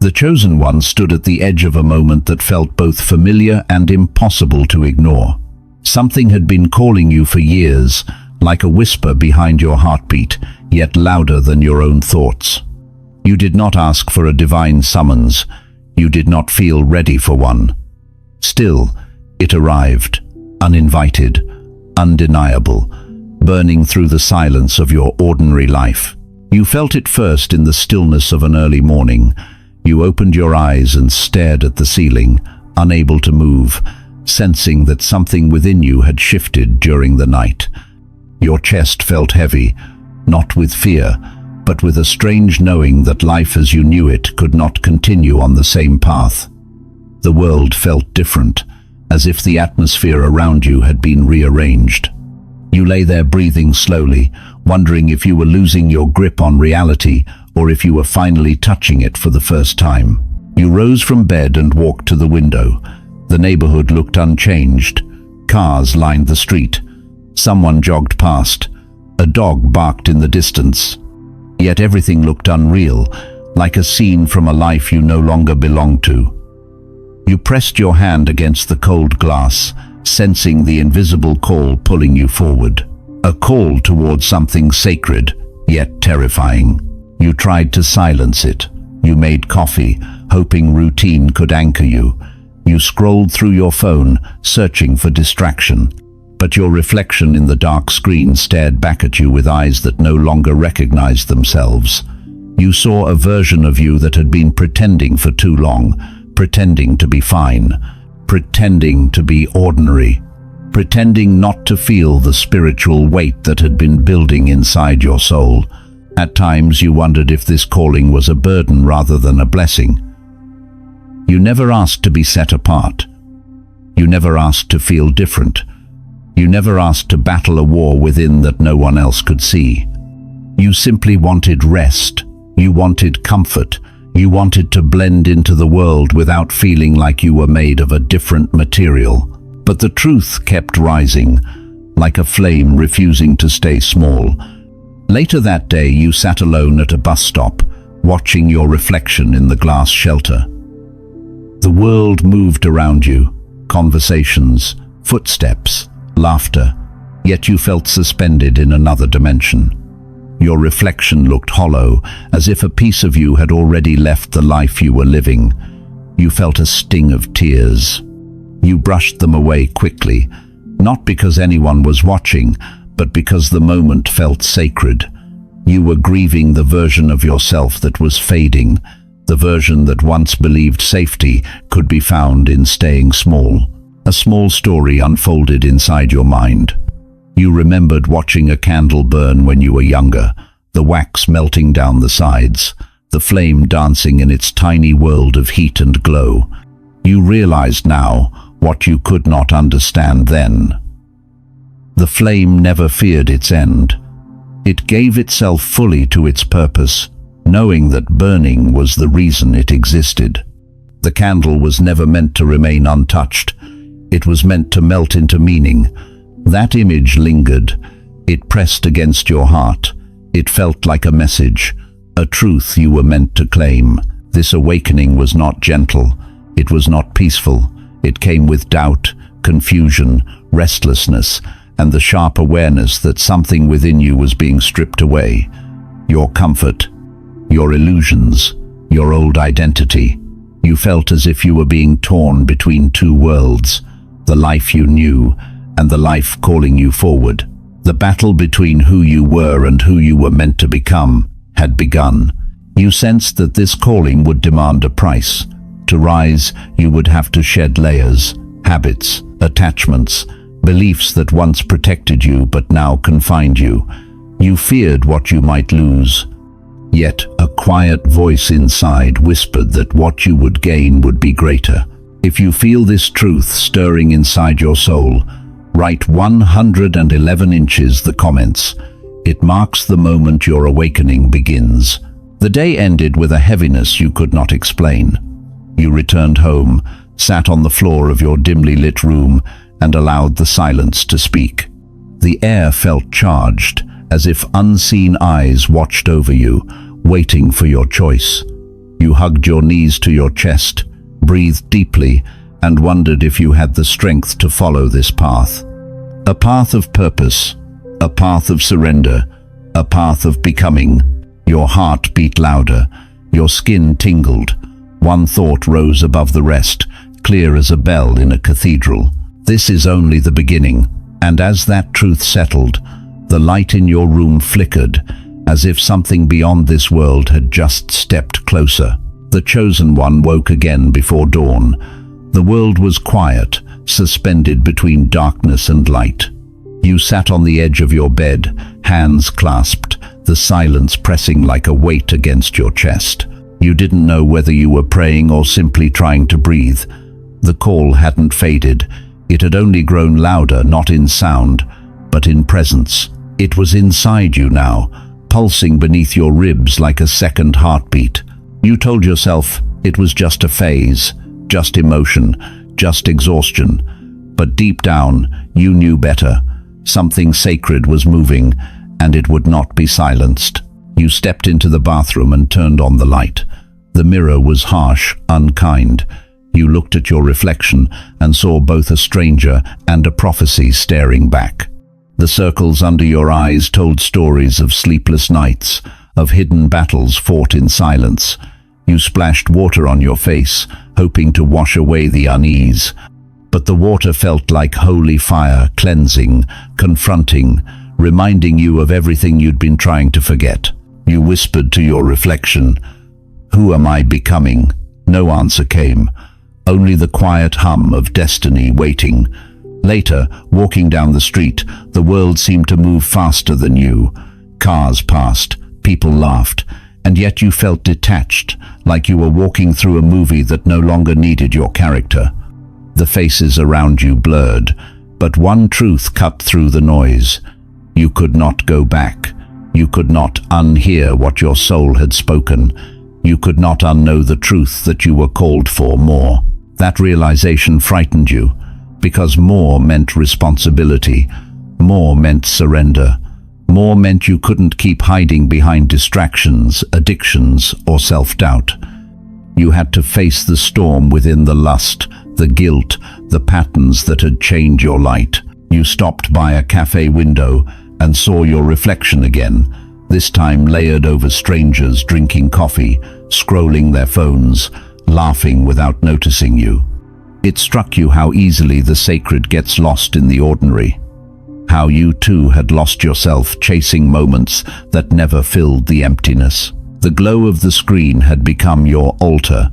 The chosen one stood at the edge of a moment that felt both familiar and impossible to ignore. Something had been calling you for years, like a whisper behind your heartbeat, yet louder than your own thoughts. You did not ask for a divine summons. You did not feel ready for one. Still, it arrived, uninvited, undeniable, burning through the silence of your ordinary life. You felt it first in the stillness of an early morning. You opened your eyes and stared at the ceiling, unable to move, sensing that something within you had shifted during the night. Your chest felt heavy, not with fear, but with a strange knowing that life as you knew it could not continue on the same path. The world felt different, as if the atmosphere around you had been rearranged. You lay there breathing slowly, wondering if you were losing your grip on reality or if you were finally touching it for the first time. You rose from bed and walked to the window. The neighborhood looked unchanged. Cars lined the street. Someone jogged past. A dog barked in the distance. Yet everything looked unreal, like a scene from a life you no longer belonged to. You pressed your hand against the cold glass, sensing the invisible call pulling you forward. A call towards something sacred, yet terrifying. You tried to silence it. You made coffee, hoping routine could anchor you. You scrolled through your phone, searching for distraction. But your reflection in the dark screen stared back at you with eyes that no longer recognized themselves. You saw a version of you that had been pretending for too long, pretending to be fine, pretending to be ordinary, pretending not to feel the spiritual weight that had been building inside your soul. At times you wondered if this calling was a burden rather than a blessing. You never asked to be set apart. You never asked to feel different. You never asked to battle a war within that no one else could see. You simply wanted rest. You wanted comfort. You wanted to blend into the world without feeling like you were made of a different material. But the truth kept rising, like a flame refusing to stay small. Later that day, you sat alone at a bus stop, watching your reflection in the glass shelter. The world moved around you, conversations, footsteps, laughter, yet you felt suspended in another dimension. Your reflection looked hollow, as if a piece of you had already left the life you were living. You felt a sting of tears. You brushed them away quickly, not because anyone was watching, but because the moment felt sacred. You were grieving the version of yourself that was fading, the version that once believed safety could be found in staying small. A small story unfolded inside your mind. You remembered watching a candle burn when you were younger, the wax melting down the sides, the flame dancing in its tiny world of heat and glow. You realized now what you could not understand then. The flame never feared its end. It gave itself fully to its purpose, knowing that burning was the reason it existed. The candle was never meant to remain untouched. It was meant to melt into meaning. That image lingered. It pressed against your heart. It felt like a message, a truth you were meant to claim. This awakening was not gentle. It was not peaceful. It came with doubt, confusion, restlessness, and the sharp awareness that something within you was being stripped away. Your comfort, your illusions, your old identity. You felt as if you were being torn between two worlds, the life you knew and the life calling you forward. The battle between who you were and who you were meant to become had begun. You sensed that this calling would demand a price. To rise, you would have to shed layers, habits, attachments, beliefs that once protected you but now confined you. You feared what you might lose. Yet a quiet voice inside whispered that what you would gain would be greater. If you feel this truth stirring inside your soul, write 111 inches the comments. It marks the moment your awakening begins. The day ended with a heaviness you could not explain. You returned home, sat on the floor of your dimly lit room, and allowed the silence to speak. The air felt charged, as if unseen eyes watched over you, waiting for your choice. You hugged your knees to your chest, breathed deeply, and wondered if you had the strength to follow this path. A path of purpose, a path of surrender, a path of becoming. Your heart beat louder, your skin tingled. One thought rose above the rest, clear as a bell in a cathedral. This is only the beginning. And as that truth settled, the light in your room flickered, as if something beyond this world had just stepped closer. The chosen one woke again before dawn. The world was quiet, suspended between darkness and light. You sat on the edge of your bed, hands clasped, the silence pressing like a weight against your chest. You didn't know whether you were praying or simply trying to breathe. The call hadn't faded. It had only grown louder, not in sound, but in presence. It was inside you now, pulsing beneath your ribs like a second heartbeat. You told yourself it was just a phase, just emotion, just exhaustion. But deep down, you knew better. Something sacred was moving, and it would not be silenced. You stepped into the bathroom and turned on the light. The mirror was harsh, unkind. You looked at your reflection and saw both a stranger and a prophecy staring back. The circles under your eyes told stories of sleepless nights, of hidden battles fought in silence. You splashed water on your face, hoping to wash away the unease. But the water felt like holy fire, cleansing, confronting, reminding you of everything you'd been trying to forget. You whispered to your reflection, "Who am I becoming?" No answer came, only the quiet hum of destiny waiting. Later, walking down the street, the world seemed to move faster than you. Cars passed, people laughed, and yet you felt detached, like you were walking through a movie that no longer needed your character. The faces around you blurred, but one truth cut through the noise. You could not go back. You could not unhear what your soul had spoken. You could not unknow the truth that you were called for more. That realization frightened you, because more meant responsibility, more meant surrender, more meant you couldn't keep hiding behind distractions, addictions, or self-doubt. You had to face the storm within, the lust, the guilt, the patterns that had chained your light. You stopped by a cafe window and saw your reflection again, this time layered over strangers drinking coffee, scrolling their phones, laughing without noticing you. It struck you how easily the sacred gets lost in the ordinary. How you too had lost yourself chasing moments that never filled the emptiness. The glow of the screen had become your altar,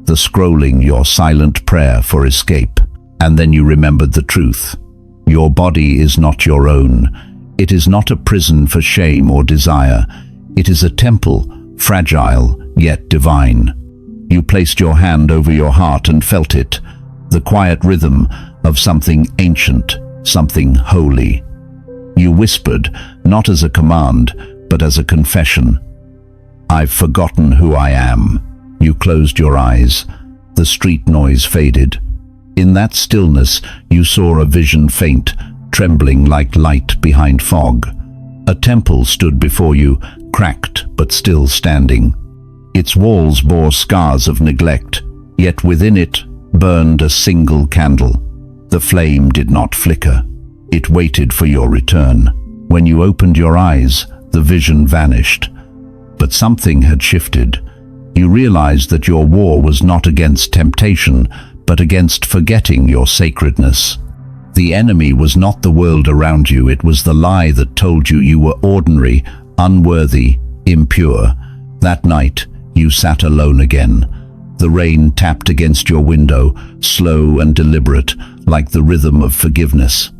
the scrolling your silent prayer for escape. And then you remembered the truth. Your body is not your own. It is not a prison for shame or desire. It is a temple, fragile yet divine. You placed your hand over your heart and felt it, the quiet rhythm of something ancient, something holy. You whispered, not as a command, but as a confession. "I've forgotten who I am." You closed your eyes. The street noise faded. In that stillness, you saw a vision faint, trembling like light behind fog. A temple stood before you, cracked but still standing. Its walls bore scars of neglect, yet within it burned a single candle. The flame did not flicker. It waited for your return. When you opened your eyes, the vision vanished. But something had shifted. You realized that your war was not against temptation, but against forgetting your sacredness. The enemy was not the world around you, it was the lie that told you were ordinary, unworthy, impure. That night, you sat alone again. The rain tapped against your window, slow and deliberate, like the rhythm of forgiveness.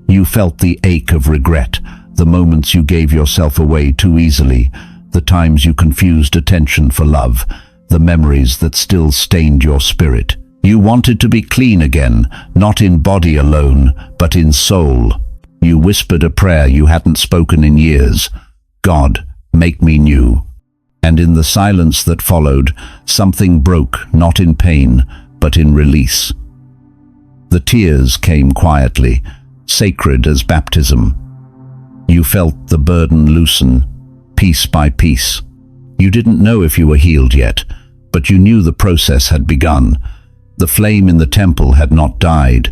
You felt the ache of regret, the moments you gave yourself away too easily, the times you confused attention for love, the memories that still stained your spirit. You wanted to be clean again, not in body alone, but in soul. You whispered a prayer you hadn't spoken in years. "God, make me new." And in the silence that followed, something broke, not in pain, but in release. The tears came quietly, sacred as baptism. You felt the burden loosen, piece by piece. You didn't know if you were healed yet, but you knew the process had begun. The flame in the temple had not died.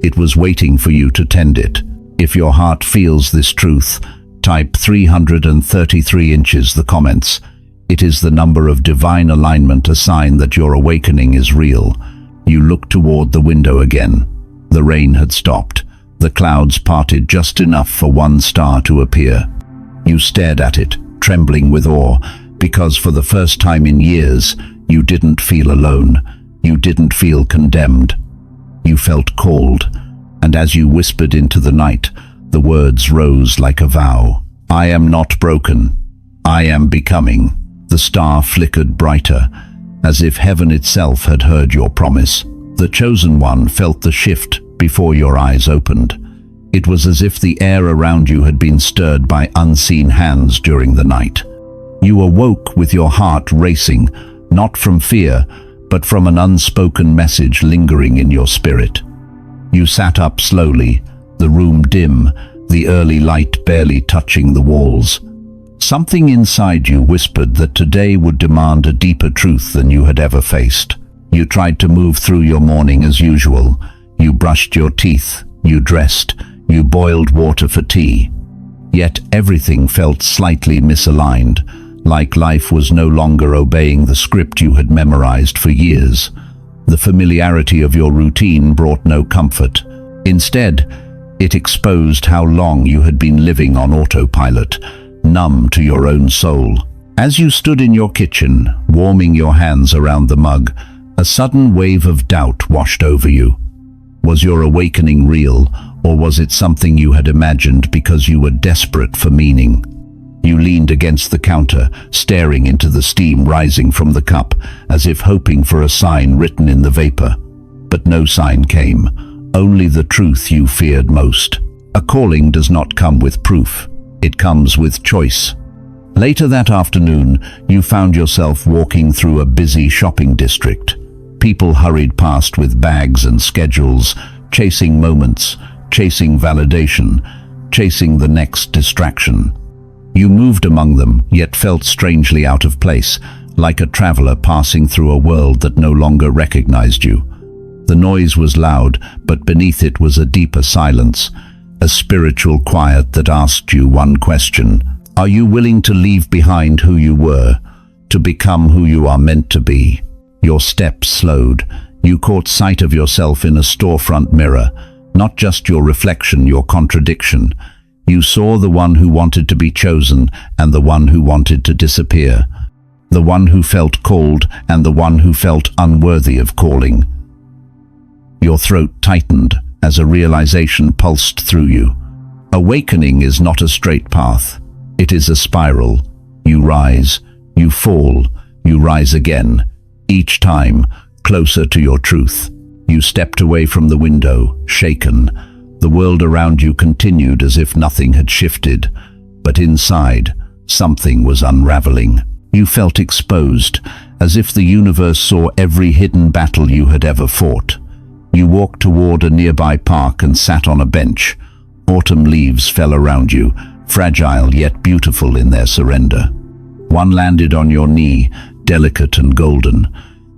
It was waiting for you to tend it. If your heart feels this truth, type 333 inches the comments. It is the number of divine alignment, a sign that your awakening is real. You looked toward the window again. The rain had stopped. The clouds parted just enough for one star to appear. You stared at it, trembling with awe, because for the first time in years, you didn't feel alone. You didn't feel condemned. You felt called, and as you whispered into the night, the words rose like a vow. I am not broken. I am becoming. The star flickered brighter, as if heaven itself had heard your promise. The chosen one felt the shift before your eyes opened. It was as if the air around you had been stirred by unseen hands during the night. You awoke with your heart racing, not from fear, but from an unspoken message lingering in your spirit. You sat up slowly, the room dim, the early light barely touching the walls. Something inside you whispered that today would demand a deeper truth than you had ever faced. You tried to move through your morning as usual. You brushed your teeth, you dressed, you boiled water for tea. Yet everything felt slightly misaligned, like life was no longer obeying the script you had memorized for years. The familiarity of your routine brought no comfort. Instead, it exposed how long you had been living on autopilot, numb to your own soul. As you stood in your kitchen, warming your hands around the mug, a sudden wave of doubt washed over you. Was your awakening real, or was it something you had imagined because you were desperate for meaning? You leaned against the counter, staring into the steam rising from the cup, as if hoping for a sign written in the vapor. But no sign came, only the truth you feared most. A calling does not come with proof. It comes with choice. Later that afternoon, you found yourself walking through a busy shopping district. People hurried past with bags and schedules, chasing moments, chasing validation, chasing the next distraction. You moved among them, yet felt strangely out of place, like a traveler passing through a world that no longer recognized you. The noise was loud, but beneath it was a deeper silence, a spiritual quiet that asked you one question. Are you willing to leave behind who you were, to become who you are meant to be? Your steps slowed. You caught sight of yourself in a storefront mirror, not just your reflection, your contradiction. You saw the one who wanted to be chosen and the one who wanted to disappear, the one who felt called and the one who felt unworthy of calling. Your throat tightened as a realization pulsed through you. Awakening is not a straight path. It is a spiral. You rise, you fall, you rise again, each time closer to your truth. You stepped away from the window, shaken. The world around you continued as if nothing had shifted, but inside, something was unraveling. You felt exposed, as if the universe saw every hidden battle you had ever fought. You walked toward a nearby park and sat on a bench. Autumn leaves fell around you, fragile yet beautiful in their surrender. One landed on your knee, delicate and golden.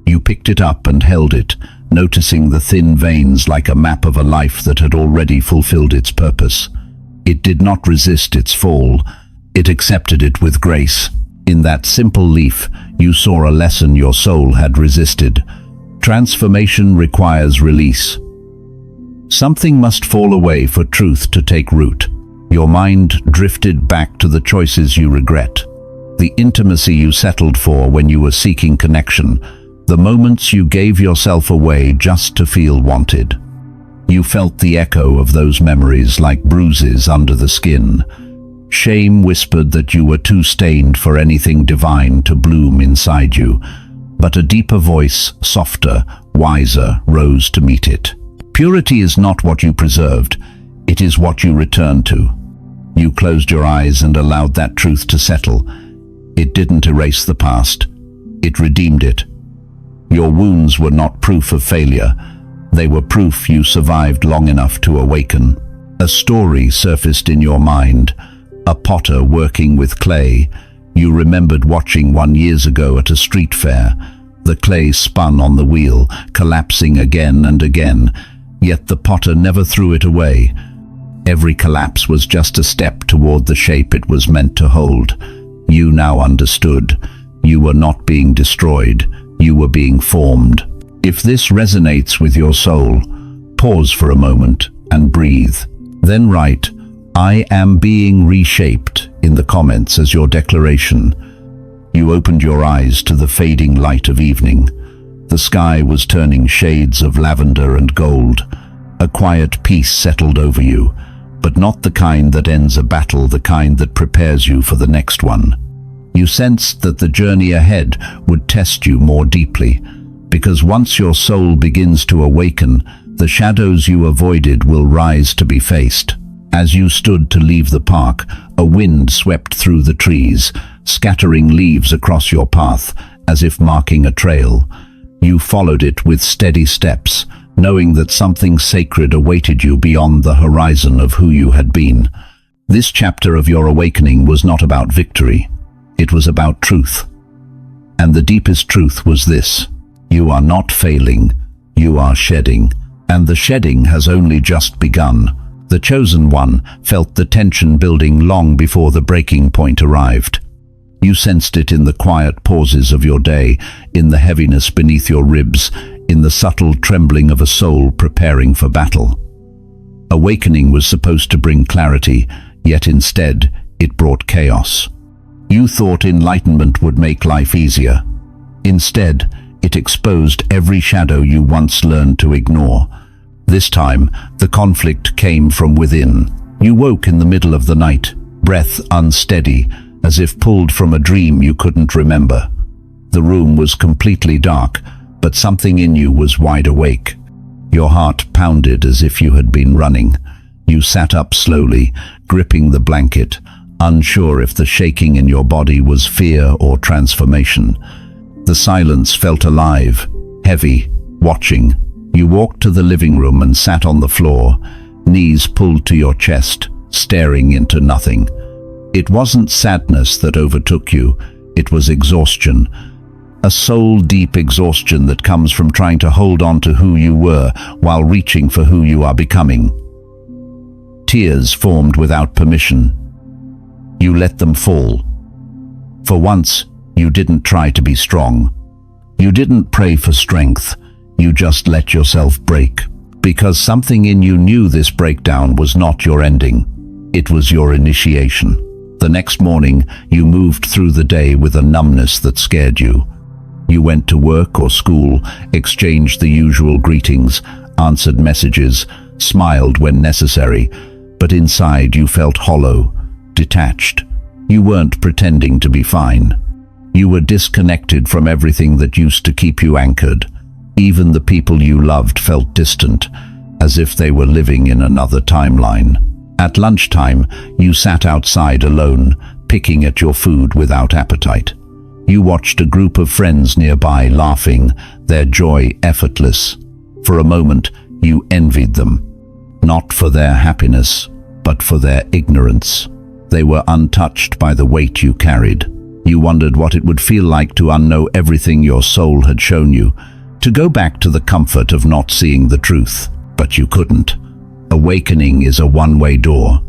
You picked it up and held it, noticing the thin veins like a map of a life that had already fulfilled its purpose. It did not resist its fall. It accepted it with grace. In that simple leaf, you saw a lesson your soul had resisted. Transformation requires release. Something must fall away for truth to take root. Your mind drifted back to the choices you regret, the intimacy you settled for when you were seeking connection, the moments you gave yourself away just to feel wanted. You felt the echo of those memories like bruises under the skin. Shame whispered that you were too stained for anything divine to bloom inside you, but a deeper voice, softer, wiser, rose to meet it. Purity is not what you preserved, it is what you returned to. You closed your eyes and allowed that truth to settle. It didn't erase the past, it redeemed it. Your wounds were not proof of failure, they were proof you survived long enough to awaken. A story surfaced in your mind, a potter working with clay. You remembered watching one years ago at a street fair. The clay spun on the wheel, collapsing again and again, yet the potter never threw it away. Every collapse was just a step toward the shape it was meant to hold. You now understood. You were not being destroyed, you were being formed. If this resonates with your soul, pause for a moment and breathe. Then write, "I am being reshaped," in the comments as your declaration. You opened your eyes to the fading light of evening. The sky was turning shades of lavender and gold. A quiet peace settled over you, but not the kind that ends a battle, the kind that prepares you for the next one. You sensed that the journey ahead would test you more deeply, because once your soul begins to awaken, the shadows you avoided will rise to be faced. As you stood to leave the park, a wind swept through the trees, scattering leaves across your path, as if marking a trail. You followed it with steady steps, knowing that something sacred awaited you beyond the horizon of who you had been. This chapter of your awakening was not about victory. It was about truth. And the deepest truth was this: you are not failing, you are shedding. And the shedding has only just begun. The chosen one felt the tension building long before the breaking point arrived. You sensed it in the quiet pauses of your day, in the heaviness beneath your ribs, in the subtle trembling of a soul preparing for battle. Awakening was supposed to bring clarity, yet instead it brought chaos. You thought enlightenment would make life easier. Instead, it exposed every shadow you once learned to ignore. This time, the conflict came from within. You woke in the middle of the night, breath unsteady, as if pulled from a dream you couldn't remember. The room was completely dark, but something in you was wide awake. Your heart pounded as if you had been running. You sat up slowly, gripping the blanket, unsure if the shaking in your body was fear or transformation. The silence felt alive, heavy, watching. You walked to the living room and sat on the floor, knees pulled to your chest, staring into nothing. It wasn't sadness that overtook you, it was exhaustion. A soul-deep exhaustion that comes from trying to hold on to who you were while reaching for who you are becoming. Tears formed without permission. You let them fall. For once, you didn't try to be strong. You didn't pray for strength. You just let yourself break, because something in you knew this breakdown was not your ending. It was your initiation. The next morning, you moved through the day with a numbness that scared you. You went to work or school, exchanged the usual greetings, answered messages, smiled when necessary, but inside you felt hollow, detached. You weren't pretending to be fine. You were disconnected from everything that used to keep you anchored. Even the people you loved felt distant, as if they were living in another timeline. At lunchtime, you sat outside alone, picking at your food without appetite. You watched a group of friends nearby laughing, their joy effortless. For a moment, you envied them, not for their happiness, but for their ignorance. They were untouched by the weight you carried. You wondered what it would feel like to unknow everything your soul had shown you, to go back to the comfort of not seeing the truth, but you couldn't. Awakening is a one-way door.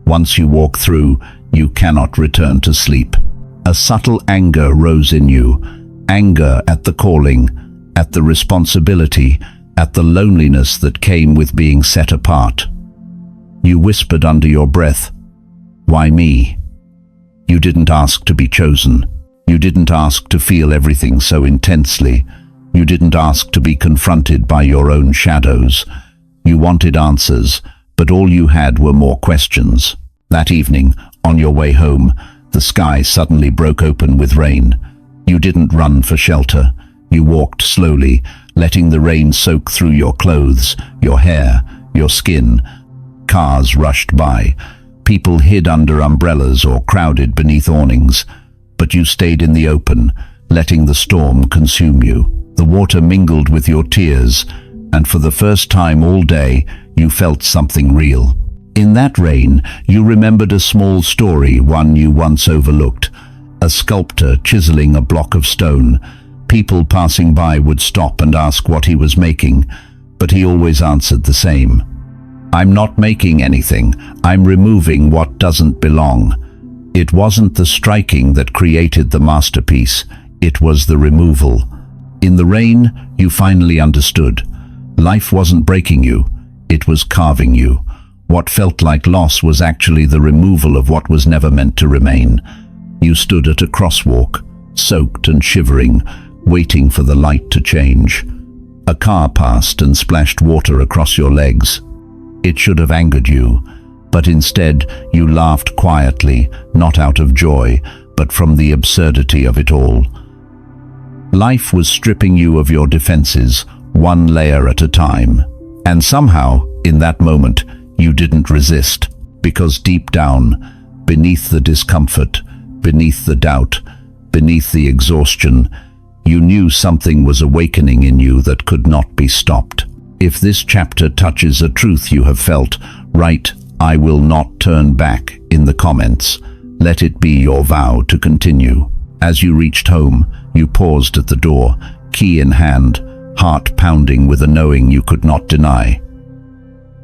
Once you walk through, you cannot return to sleep. A subtle anger rose in you, anger at the calling, at the responsibility, at the loneliness that came with being set apart. You whispered under your breath, "Why me?" You didn't ask to be chosen. You didn't ask to feel everything so intensely. You didn't ask to be confronted by your own shadows. You wanted answers, but all you had were more questions. That evening, on your way home, the sky suddenly broke open with rain. You didn't run for shelter. You walked slowly, letting the rain soak through your clothes, your hair, your skin. Cars rushed by. People hid under umbrellas or crowded beneath awnings. But you stayed in the open, letting the storm consume you. The water mingled with your tears, and for the first time all day, you felt something real. In that rain, you remembered a small story, one you once overlooked. A sculptor chiseling a block of stone, People passing by would stop and ask what he was making, but he always answered the same. I'm not making anything, I'm removing what doesn't belong. It wasn't the striking that created the masterpiece, it was the removal. In the rain, you finally understood. Life wasn't breaking you, it was carving you. What felt like loss was actually the removal of what was never meant to remain. You stood at a crosswalk, soaked and shivering, waiting for the light to change. A car passed and splashed water across your legs. It should have angered you, but instead you laughed quietly, not out of joy, but from the absurdity of it all. Life was stripping you of your defenses, one layer at a time. And somehow, in that moment, you didn't resist, because deep down, beneath the discomfort, beneath the doubt, beneath the exhaustion, you knew something was awakening in you that could not be stopped. If this chapter touches a truth you have felt, write "I will not turn back" in the comments. Let it be your vow to continue. As you reached home, you paused at the door, key in hand, heart pounding with a knowing you could not deny.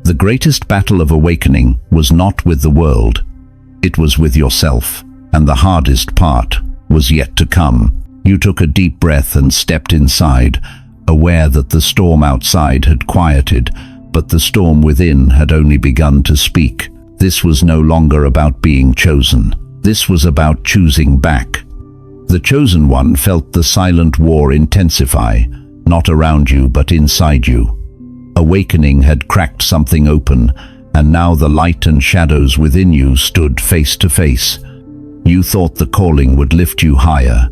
The greatest battle of awakening was not with the world. It was with yourself, and the hardest part was yet to come. You took a deep breath and stepped inside, aware that the storm outside had quieted, but the storm within had only begun to speak. This was no longer about being chosen. This was about choosing back. The chosen one felt the silent war intensify, not around you but inside you. Awakening had cracked something open, and now the light and shadows within you stood face to face. You thought the calling would lift you higher.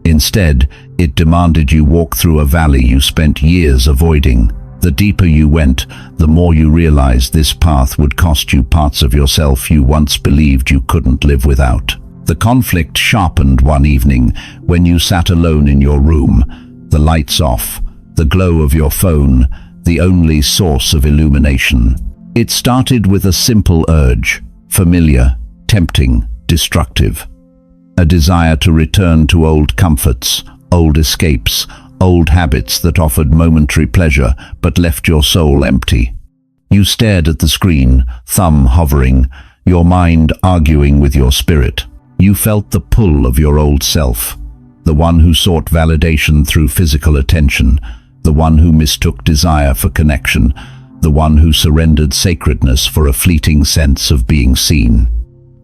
Instead, it demanded you walk through a valley you spent years avoiding. The deeper you went, the more you realized this path would cost you parts of yourself you once believed you couldn't live without. The conflict sharpened one evening when you sat alone in your room, the lights off, the glow of your phone, the only source of illumination. It started with a simple urge, familiar, tempting, destructive. A desire to return to old comforts, old escapes, old habits that offered momentary pleasure but left your soul empty. You stared at the screen, thumb hovering, your mind arguing with your spirit. You felt the pull of your old self, the one who sought validation through physical attention, the one who mistook desire for connection, the one who surrendered sacredness for a fleeting sense of being seen.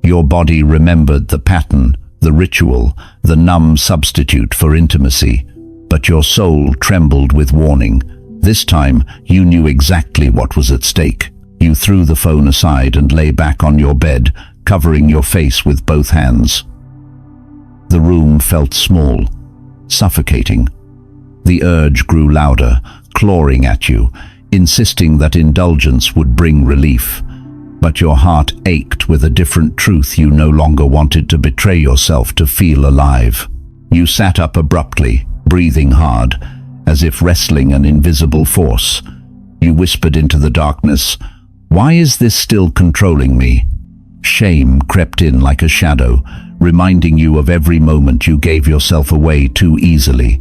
Your body remembered the pattern, the ritual, the numb substitute for intimacy, but your soul trembled with warning. This time, you knew exactly what was at stake. You threw the phone aside and lay back on your bed, covering your face with both hands. The room felt small, suffocating. The urge grew louder, clawing at you, insisting that indulgence would bring relief. But your heart ached with a different truth. You no longer wanted to betray yourself to feel alive. You sat up abruptly, breathing hard, as if wrestling an invisible force. You whispered into the darkness, "Why is this still controlling me?" Shame crept in like a shadow, reminding you of every moment you gave yourself away too easily,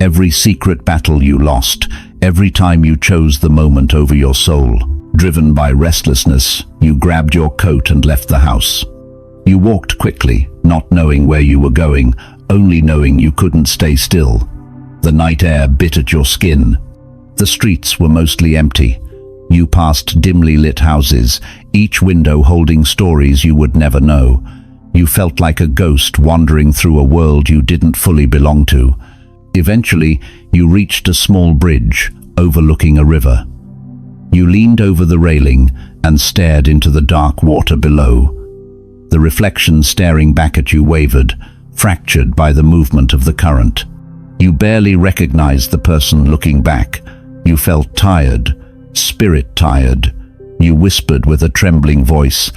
every secret battle you lost, every time you chose the moment over your soul. Driven by restlessness, you grabbed your coat and left the house. You walked quickly, not knowing where you were going, only knowing you couldn't stay still. The night air bit at your skin. The streets were mostly empty. You passed dimly lit houses, each window holding stories you would never know. You felt like a ghost wandering through a world you didn't fully belong to. Eventually, you reached a small bridge overlooking a river. You leaned over the railing and stared into the dark water below. The reflection staring back at you wavered, fractured by the movement of the current. You barely recognized the person looking back. You felt tired, spirit tired. You whispered with a trembling voice,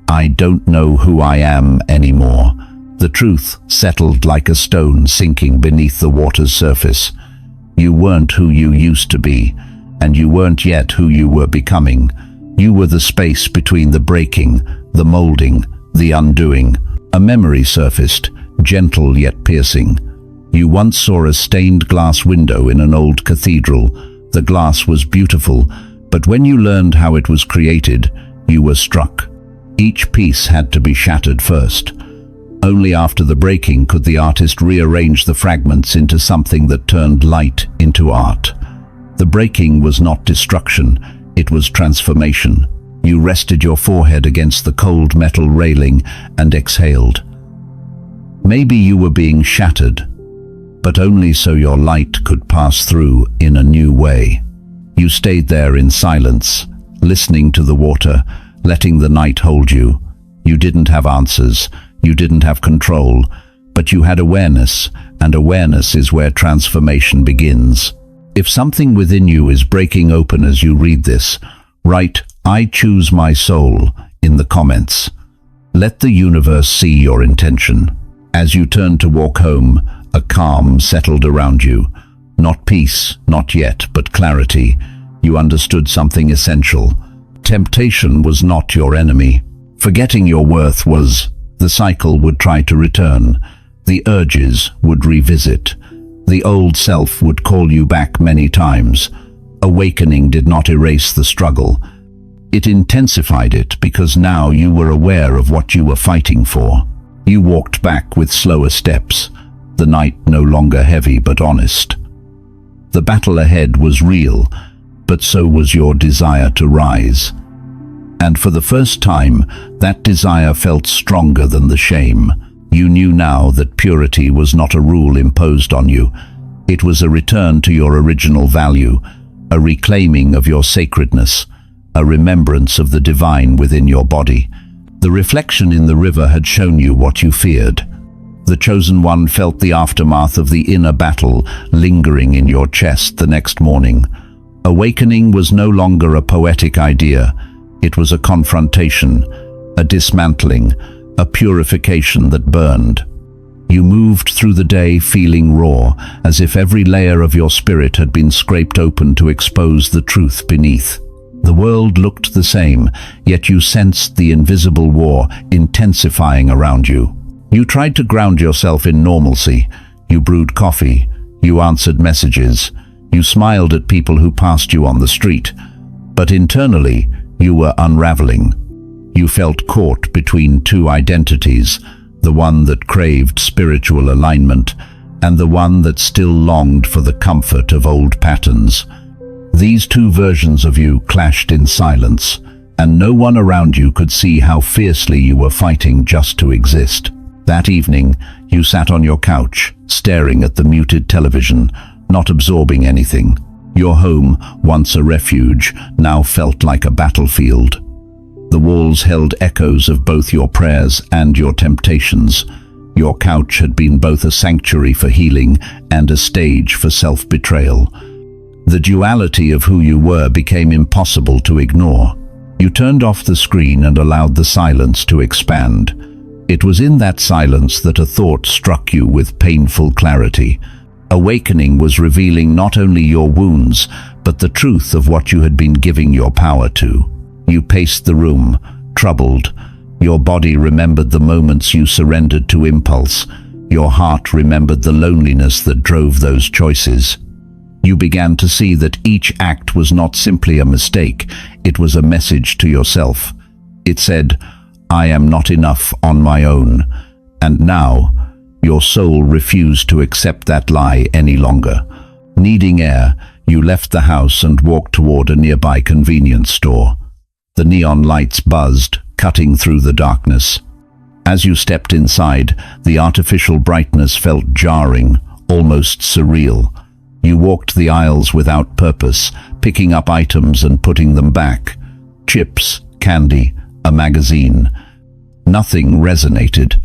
"I don't know who I am anymore." The truth settled like a stone sinking beneath the water's surface. You weren't who you used to be, and you weren't yet who you were becoming. You were the space between the breaking, the molding, the undoing. A memory surfaced, gentle yet piercing. You once saw a stained glass window in an old cathedral. The glass was beautiful, but when you learned how it was created, you were struck. Each piece had to be shattered first. Only after the breaking could the artist rearrange the fragments into something that turned light into art. The breaking was not destruction, it was transformation. You rested your forehead against the cold metal railing and exhaled. Maybe you were being shattered, but only so your light could pass through in a new way. You stayed there in silence, listening to the water, letting the night hold you. You didn't have answers, you didn't have control, but you had awareness, and awareness is where transformation begins. If something within you is breaking open as you read this, write, "I choose my soul," in the comments. Let the universe see your intention. As you turned to walk home, a calm settled around you. Not peace, not yet, but clarity. You understood something essential. Temptation was not your enemy. Forgetting your worth was. The cycle would try to return. The urges would revisit. The old self would call you back many times. Awakening did not erase the struggle. It intensified it because now you were aware of what you were fighting for. You walked back with slower steps, the night no longer heavy but honest. The battle ahead was real, but so was your desire to rise. And for the first time, that desire felt stronger than the shame. You knew now that purity was not a rule imposed on you. It was a return to your original value, a reclaiming of your sacredness, a remembrance of the divine within your body. The reflection in the river had shown you what you feared. The chosen one felt the aftermath of the inner battle lingering in your chest the next morning. Awakening was no longer a poetic idea. It was a confrontation, a dismantling, a purification that burned. You moved through the day feeling raw, as if every layer of your spirit had been scraped open to expose the truth beneath. The world looked the same, yet you sensed the invisible war intensifying around you. You tried to ground yourself in normalcy. You brewed coffee. You answered messages. You smiled at people who passed you on the street. But internally, you were unraveling. You felt caught between two identities, the one that craved spiritual alignment and the one that still longed for the comfort of old patterns. These two versions of you clashed in silence, and no one around you could see how fiercely you were fighting just to exist. That evening, you sat on your couch, staring at the muted television, not absorbing anything. Your home, once a refuge, now felt like a battlefield. The walls held echoes of both your prayers and your temptations. Your couch had been both a sanctuary for healing and a stage for self-betrayal. The duality of who you were became impossible to ignore. You turned off the screen and allowed the silence to expand. It was in that silence that a thought struck you with painful clarity. Awakening was revealing not only your wounds, but the truth of what you had been giving your power to. You paced the room, troubled. Your body remembered the moments you surrendered to impulse. Your heart remembered the loneliness that drove those choices. You began to see that each act was not simply a mistake, it was a message to yourself. It said, "I am not enough on my own." And now, your soul refused to accept that lie any longer. Needing air, you left the house and walked toward a nearby convenience store. The neon lights buzzed, cutting through the darkness. As you stepped inside, the artificial brightness felt jarring, almost surreal. You walked the aisles without purpose, picking up items and putting them back. Chips, candy, a magazine. Nothing resonated.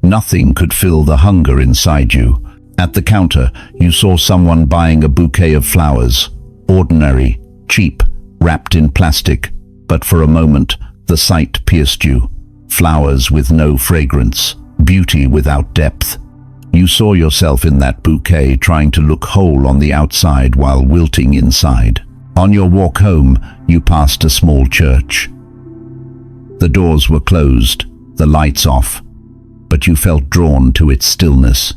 Nothing could fill the hunger inside you. At the counter, you saw someone buying a bouquet of flowers. Ordinary, cheap, wrapped in plastic. But for a moment, the sight pierced you. Flowers with no fragrance, beauty without depth. You saw yourself in that bouquet, trying to look whole on the outside while wilting inside. On your walk home, you passed a small church. The doors were closed, the lights off, but you felt drawn to its stillness.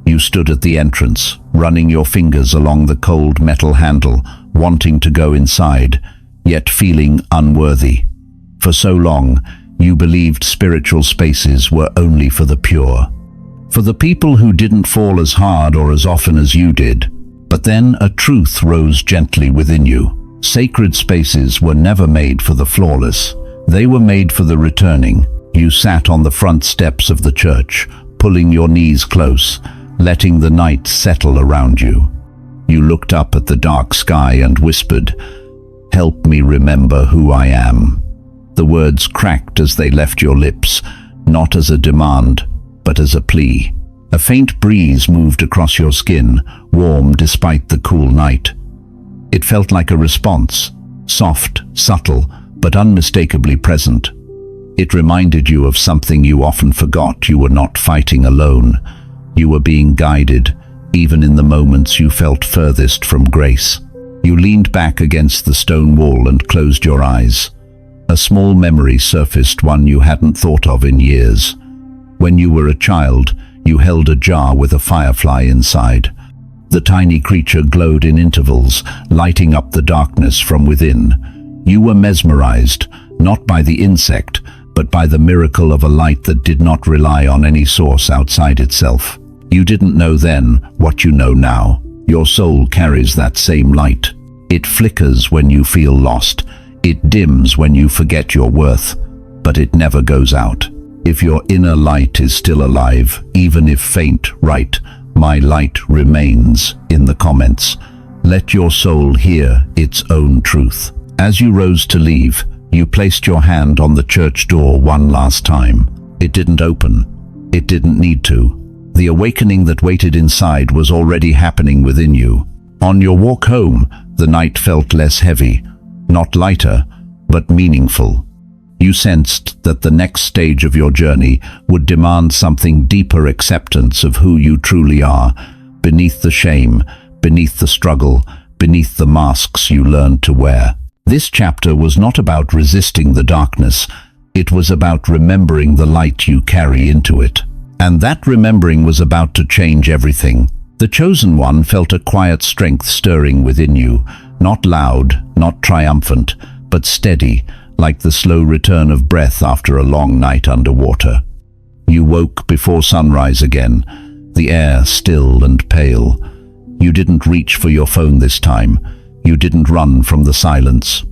You stood at the entrance, running your fingers along the cold metal handle, wanting to go inside, yet feeling unworthy. For so long, you believed spiritual spaces were only for the pure, for the people who didn't fall as hard or as often as you did. But then a truth rose gently within you. Sacred spaces were never made for the flawless. They were made for the returning. You sat on the front steps of the church, pulling your knees close, letting the night settle around you. You looked up at the dark sky and whispered, "Help me remember who I am." The words cracked as they left your lips, not as a demand, but as a plea. A faint breeze moved across your skin, warm despite the cool night. It felt like a response, soft, subtle, but unmistakably present. It reminded you of something you often forgot. You were not fighting alone. You were being guided, even in the moments you felt furthest from grace. You leaned back against the stone wall and closed your eyes. A small memory surfaced, one you hadn't thought of in years. When you were a child, you held a jar with a firefly inside. The tiny creature glowed in intervals, lighting up the darkness from within. You were mesmerized, not by the insect, but by the miracle of a light that did not rely on any source outside itself. You didn't know then what you know now. Your soul carries that same light. It flickers when you feel lost. It dims when you forget your worth, but it never goes out. If your inner light is still alive, even if faint, write, "My light remains," in the comments. Let your soul hear its own truth. As you rose to leave, you placed your hand on the church door one last time. It didn't open. It didn't need to. The awakening that waited inside was already happening within you. On your walk home, the night felt less heavy, not lighter, but meaningful. You sensed that the next stage of your journey would demand something deeper: acceptance of who you truly are, beneath the shame, beneath the struggle, beneath the masks you learned to wear. This chapter was not about resisting the darkness. It was about remembering the light you carry into it. And that remembering was about to change everything. The chosen one felt a quiet strength stirring within you, not loud, not triumphant, but steady, like the slow return of breath after a long night underwater. You woke before sunrise again, the air still and pale. You didn't reach for your phone this time. You didn't run from the silence.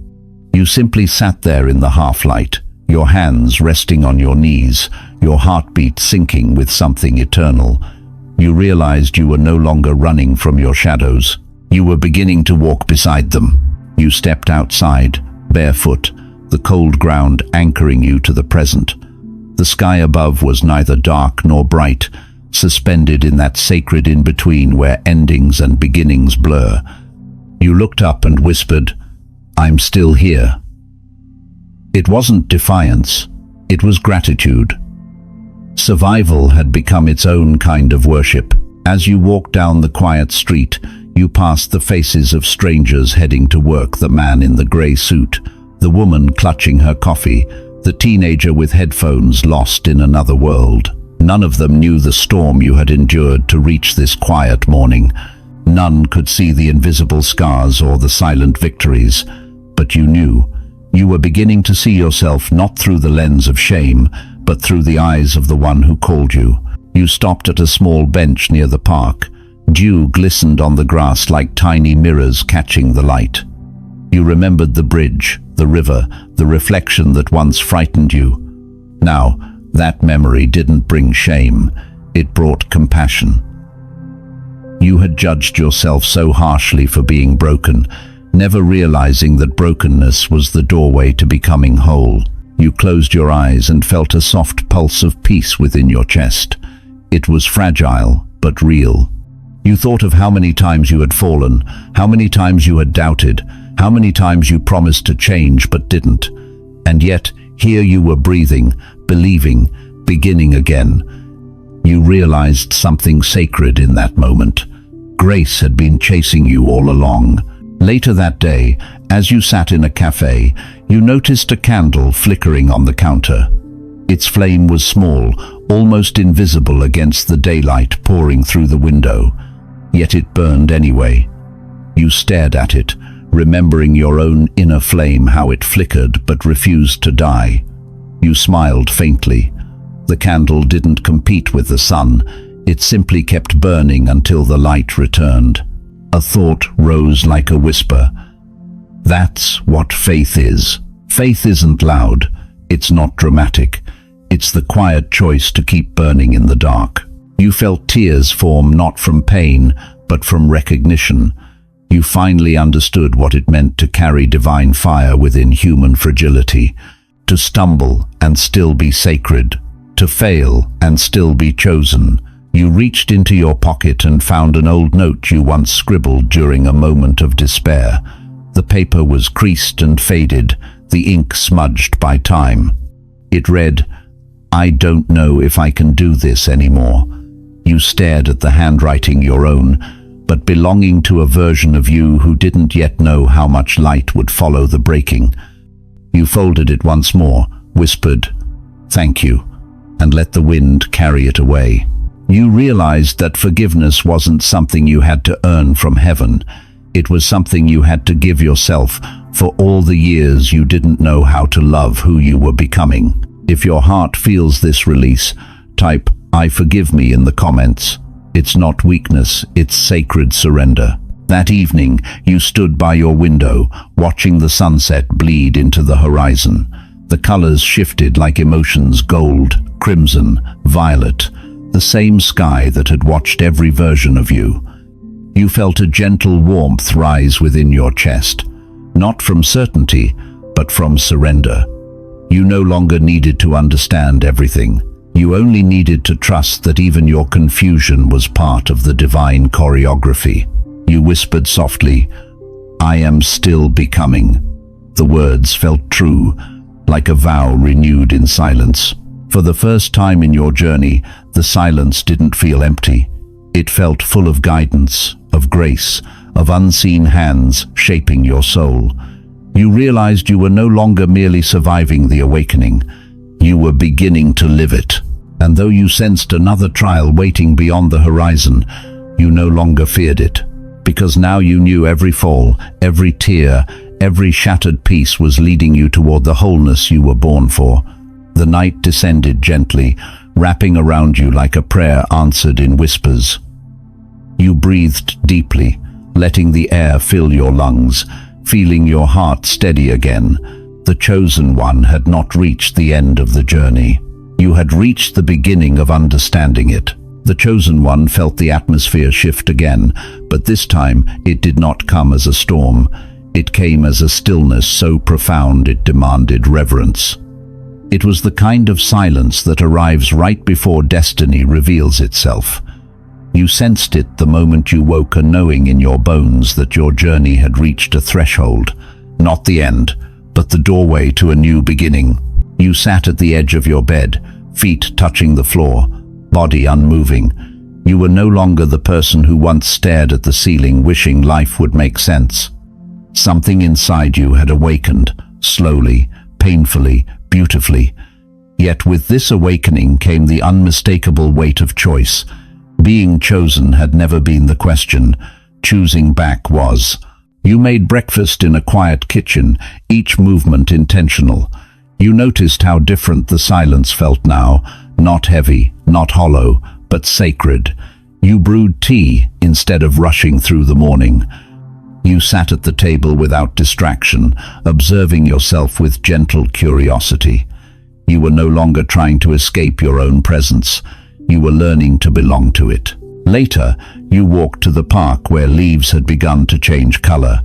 You simply sat there in the half-light, your hands resting on your knees, your heartbeat syncing with something eternal. You realized you were no longer running from your shadows. You were beginning to walk beside them. You stepped outside, barefoot, the cold ground anchoring you to the present. The sky above was neither dark nor bright, suspended in that sacred in-between where endings and beginnings blur. You looked up and whispered, "I'm still here." It wasn't defiance, it was gratitude. Survival had become its own kind of worship. As you walked down the quiet street, you passed the faces of strangers heading to work: the man in the grey suit, the woman clutching her coffee, the teenager with headphones lost in another world. None of them knew the storm you had endured to reach this quiet morning. None could see the invisible scars or the silent victories, but you knew. You were beginning to see yourself not through the lens of shame, but through the eyes of the one who called you. You stopped at a small bench near the park. Dew glistened on the grass like tiny mirrors catching the light. You remembered the bridge, the river, the reflection that once frightened you. Now, that memory didn't bring shame, it brought compassion. You had judged yourself so harshly for being broken, never realizing that brokenness was the doorway to becoming whole. You closed your eyes and felt a soft pulse of peace within your chest. It was fragile, but real. You thought of how many times you had fallen, how many times you had doubted, how many times you promised to change but didn't. And yet, here you were breathing, believing, beginning again. You realized something sacred in that moment. Grace had been chasing you all along. Later that day, as you sat in a cafe, you noticed a candle flickering on the counter. Its flame was small, almost invisible against the daylight pouring through the window. Yet it burned anyway. You stared at it, remembering your own inner flame, how it flickered but refused to die. You smiled faintly. The candle didn't compete with the sun. It simply kept burning until the light returned. A thought rose like a whisper. That's what faith is. Faith isn't loud. It's not dramatic. It's the quiet choice to keep burning in the dark. You felt tears form not from pain, but from recognition. You finally understood what it meant to carry divine fire within human fragility, to stumble and still be sacred, to fail and still be chosen. You reached into your pocket and found an old note you once scribbled during a moment of despair. The paper was creased and faded, the ink smudged by time. It read, "I don't know if I can do this anymore." You stared at the handwriting, your own, but belonging to a version of you who didn't yet know how much light would follow the breaking. You folded it once more, whispered, "Thank you," and let the wind carry it away. You realized that forgiveness wasn't something you had to earn from heaven. It was something you had to give yourself for all the years you didn't know how to love who you were becoming. If your heart feels this release, type "I forgive me" in the comments. It's not weakness, it's sacred surrender. That evening, you stood by your window, watching the sunset bleed into the horizon. The colors shifted like emotions: gold, crimson, violet, the same sky that had watched every version of you. You felt a gentle warmth rise within your chest, not from certainty, but from surrender. You no longer needed to understand everything. You only needed to trust that even your confusion was part of the divine choreography. You whispered softly, "I am still becoming." The words felt true, like a vow renewed in silence. For the first time in your journey, the silence didn't feel empty. It felt full of guidance, of grace, of unseen hands shaping your soul. You realized you were no longer merely surviving the awakening. You were beginning to live it. And though you sensed another trial waiting beyond the horizon, you no longer feared it. Because now you knew every fall, every tear, every shattered piece was leading you toward the wholeness you were born for. The night descended gently, wrapping around you like a prayer answered in whispers. You breathed deeply, letting the air fill your lungs, feeling your heart steady again. The chosen one had not reached the end of the journey. You had reached the beginning of understanding it. The chosen one felt the atmosphere shift again, but this time it did not come as a storm. It came as a stillness so profound it demanded reverence. It was the kind of silence that arrives right before destiny reveals itself. You sensed it the moment you woke, a knowing in your bones that your journey had reached a threshold, not the end, but the doorway to a new beginning. You sat at the edge of your bed, feet touching the floor, body unmoving. You were no longer the person who once stared at the ceiling wishing life would make sense. Something inside you had awakened, slowly, painfully, beautifully. Yet with this awakening came the unmistakable weight of choice. Being chosen had never been the question. Choosing back was. You made breakfast in a quiet kitchen, each movement intentional. You noticed how different the silence felt now, not heavy, not hollow, but sacred. You brewed tea instead of rushing through the morning. You sat at the table without distraction, observing yourself with gentle curiosity. You were no longer trying to escape your own presence. You were learning to belong to it. Later, you walked to the park where leaves had begun to change color.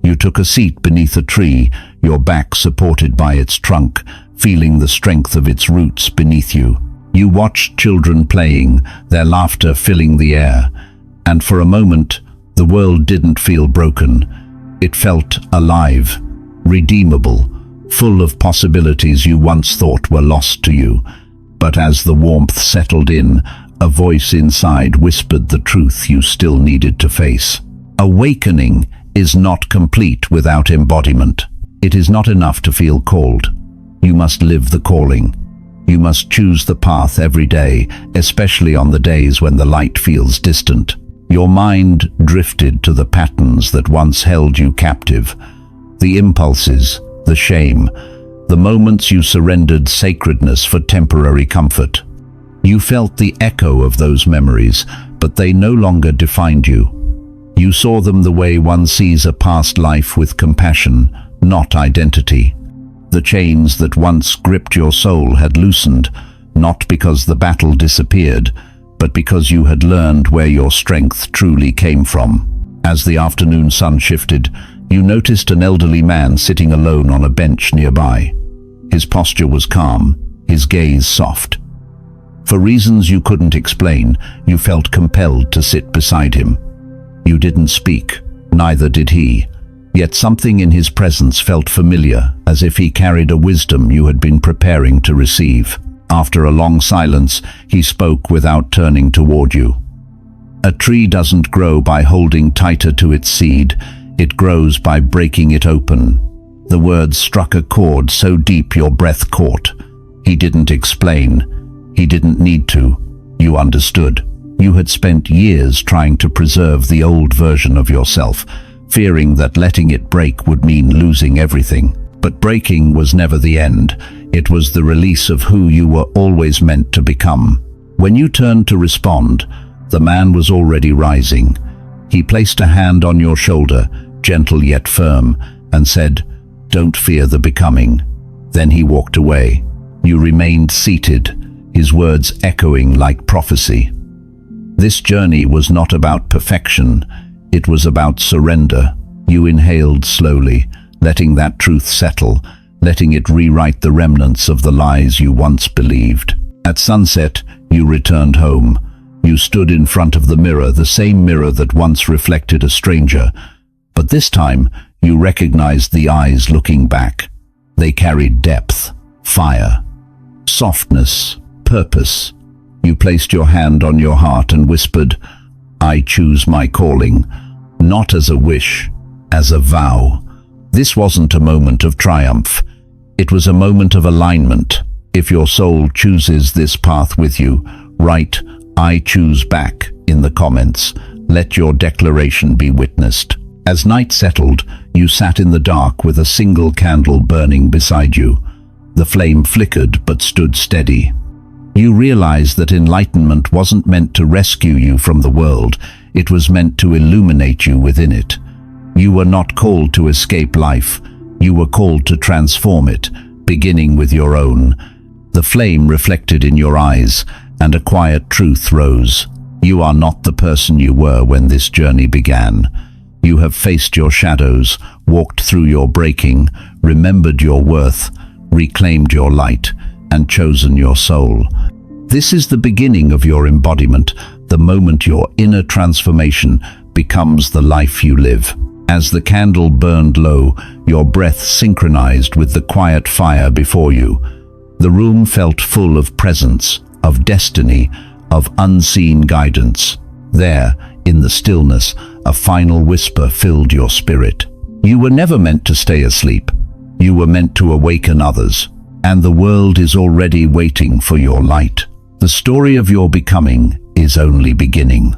You took a seat beneath a tree, your back supported by its trunk, feeling the strength of its roots beneath you. You watched children playing, their laughter filling the air. And for a moment, the world didn't feel broken. It felt alive, redeemable, full of possibilities you once thought were lost to you. But as the warmth settled in, a voice inside whispered the truth you still needed to face. Awakening is not complete without embodiment. It is not enough to feel called. You must live the calling. You must choose the path every day, especially on the days when the light feels distant. Your mind drifted to the patterns that once held you captive. The impulses, the shame, the moments you surrendered sacredness for temporary comfort. You felt the echo of those memories, but they no longer defined you. You saw them the way one sees a past life, with compassion, not identity. The chains that once gripped your soul had loosened, not because the battle disappeared, but because you had learned where your strength truly came from. As the afternoon sun shifted, you noticed an elderly man sitting alone on a bench nearby. His posture was calm, his gaze soft. For reasons you couldn't explain, you felt compelled to sit beside him. You didn't speak, neither did he, yet something in his presence felt familiar, as if he carried a wisdom you had been preparing to receive. After a long silence, he spoke without turning toward you. A tree doesn't grow by holding tighter to its seed, it grows by breaking it open. The words struck a chord so deep your breath caught. He didn't explain. He didn't need to. You understood. You had spent years trying to preserve the old version of yourself, fearing that letting it break would mean losing everything. But breaking was never the end. It was the release of who you were always meant to become. When you turned to respond, the man was already rising. He placed a hand on your shoulder, gentle yet firm, and said, "Don't fear the becoming." Then he walked away. You remained seated, his words echoing like prophecy. This journey was not about perfection, it was about surrender. You inhaled slowly, letting that truth settle, letting it rewrite the remnants of the lies you once believed. At sunset, you returned home. You stood in front of the mirror, the same mirror that once reflected a stranger. But this time, you recognized the eyes looking back. They carried depth, fire, softness, purpose. You placed your hand on your heart and whispered, "I choose my calling," not as a wish, as a vow. This wasn't a moment of triumph. It was a moment of alignment. If your soul chooses this path with you, write, "I choose back" in the comments. Let your declaration be witnessed. As night settled, you sat in the dark with a single candle burning beside you. The flame flickered but stood steady. You realized that enlightenment wasn't meant to rescue you from the world, it was meant to illuminate you within it. You were not called to escape life, you were called to transform it, beginning with your own. The flame reflected in your eyes, and a quiet truth rose. You are not the person you were when this journey began. You have faced your shadows, walked through your breaking, remembered your worth, reclaimed your light, and chosen your soul. This is the beginning of your embodiment, the moment your inner transformation becomes the life you live. As the candle burned low, your breath synchronized with the quiet fire before you. The room felt full of presence, of destiny, of unseen guidance. There, in the stillness, a final whisper filled your spirit. You were never meant to stay asleep. You were meant to awaken others. And the world is already waiting for your light. The story of your becoming is only beginning.